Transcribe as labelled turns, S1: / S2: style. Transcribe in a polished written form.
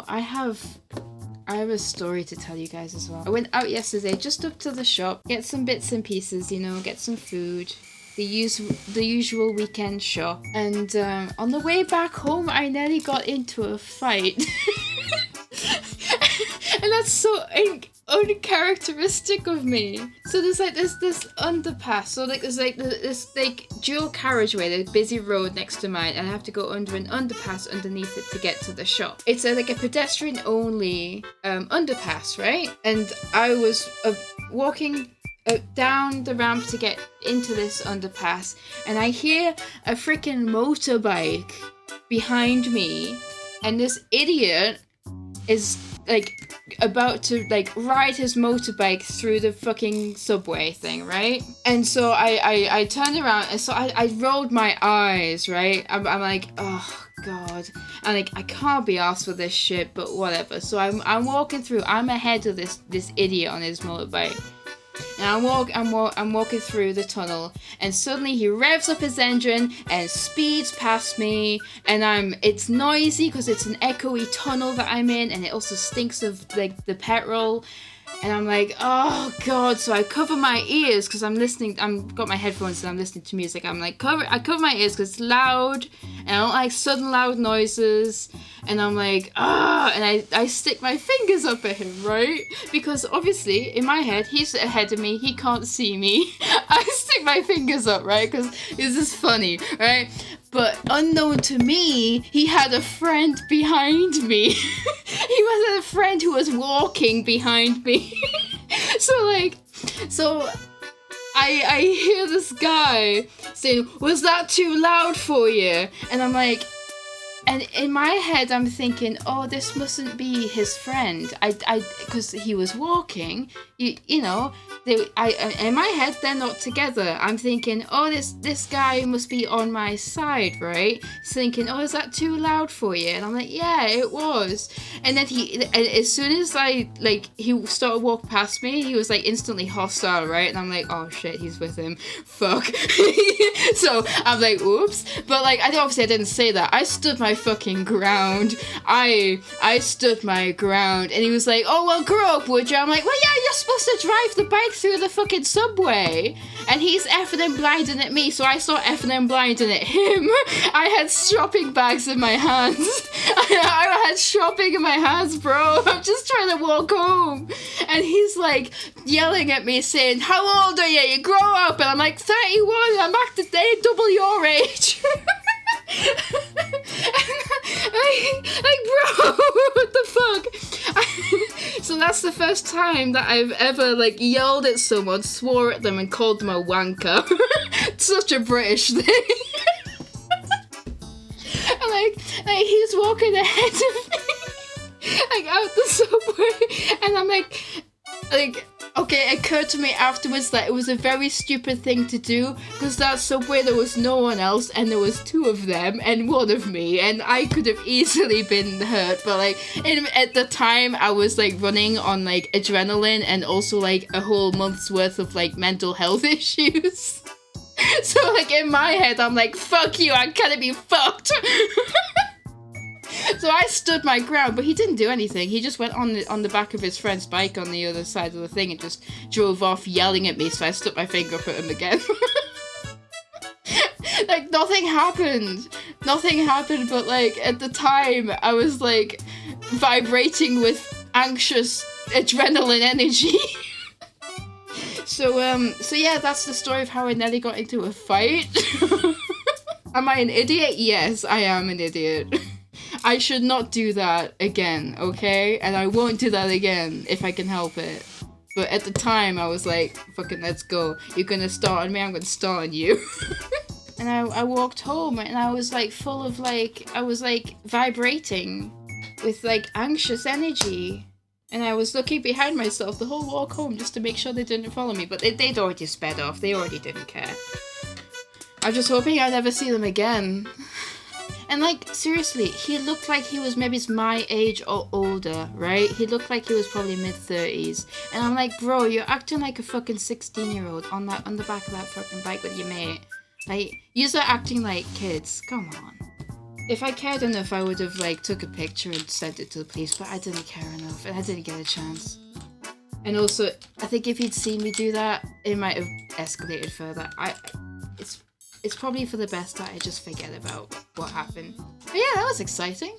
S1: I have a story to tell you guys as well. I went out yesterday, just up to the shop, get some bits and pieces, you know, get some food. The usual weekend shop. And on the way back home, I nearly got into a fight. And that's so uncharacteristic of me. So there's this underpass. So like there's like this like dual carriageway, the busy road next to mine, and I have to go under an underpass underneath it to get to the shop. It's like a pedestrian only underpass, right? And I was walking down the ramp to get into this underpass, and I hear a freaking motorbike behind me, and this idiot is like about to like ride his motorbike through the fucking subway thing, right? And so I turned around, and so I rolled my eyes, right? I'm like, oh god, and like I can't be arsed for this shit, but whatever. So I'm walking through. I'm ahead of this idiot on his motorbike. And I'm walking through the tunnel, and suddenly he revs up his engine and speeds past me, and it's noisy because it's an echoey tunnel that I'm in, and it also stinks of like the petrol. And I'm like, oh god. So I cover my ears because I'm listening. I've got my headphones and I'm listening to music. I'm like, I cover my ears because it's loud, and I don't like sudden loud noises. And I'm like, and I stick my fingers up at him, right? Because obviously in my head he's ahead of me, he can't see me. I stick my fingers up, right? Because this is funny, right? But unknown to me, he had a friend behind me. He was a friend who was walking behind me. So I hear this guy saying, "Was that too loud for you?" And I'm like, and in my head I'm thinking, oh, this mustn't be his friend. Because he was walking, you know. In my head, they're not together. I'm thinking, oh, this guy must be on my side, right? He's thinking, oh, is that too loud for you? And I'm like, yeah, it was. And then as soon as he started walking past me, he was like instantly hostile, right? And I'm like, oh shit, he's with him. Fuck. So I'm like, oops. But like, obviously I didn't say that. I stood my fucking ground. I stood my ground. And he was like, oh, well, grow up, would you? I'm like, well, yeah, you're supposed to drive the bike through the fucking subway, and he's effing and blinding at me, so I saw effing and blinding at him. I had shopping bags in my hands. I had shopping in my hands, bro. I'm just trying to walk home, and he's like yelling at me saying, how old are you? You grow up. And I'm like, 31. I'm back today, double your age. like bro, what the fuck? So that's the first time that I've ever like yelled at someone, swore at them, and called them a wanker. Such a British thing. And like he's walking ahead of me, like out the subway, and I'm like okay, it occurred to me afterwards that it was a very stupid thing to do, because that subway there was no one else, and there was two of them and one of me, and I could have easily been hurt. But like at the time I was like running on like adrenaline and also like a whole month's worth of like mental health issues. So like in my head I'm like, fuck you, I can't be fucked. So I stood my ground, but he didn't do anything. He just went on the back of his friend's bike on the other side of the thing and just drove off yelling at me, so I stuck my finger up at him again. Like, nothing happened, but like, at the time, I was like, vibrating with anxious adrenaline energy. So yeah, that's the story of how I nearly got into a fight. Am I an idiot? Yes, I am an idiot. I should not do that again, okay? And I won't do that again if I can help it. But at the time, I was like, fucking let's go. You're gonna start on me, I'm gonna start on you. And I walked home, and I was like full of like, I was like vibrating with like anxious energy. And I was looking behind myself the whole walk home just to make sure they didn't follow me. But they'd already sped off, they already didn't care. I'm just hoping I never see them again. And like, seriously, he looked like he was maybe my age or older, right? He looked like he was probably mid-30s. And I'm like, bro, you're acting like a fucking 16-year-old on the back of that fucking bike with your mate. Like, you're acting like kids. Come on. If I cared enough, I would have like took a picture and sent it to the police, but I didn't care enough, and I didn't get a chance. And also, I think if he'd seen me do that, it might have escalated further. It's probably for the best that I just forget about what happened. But yeah, that was exciting.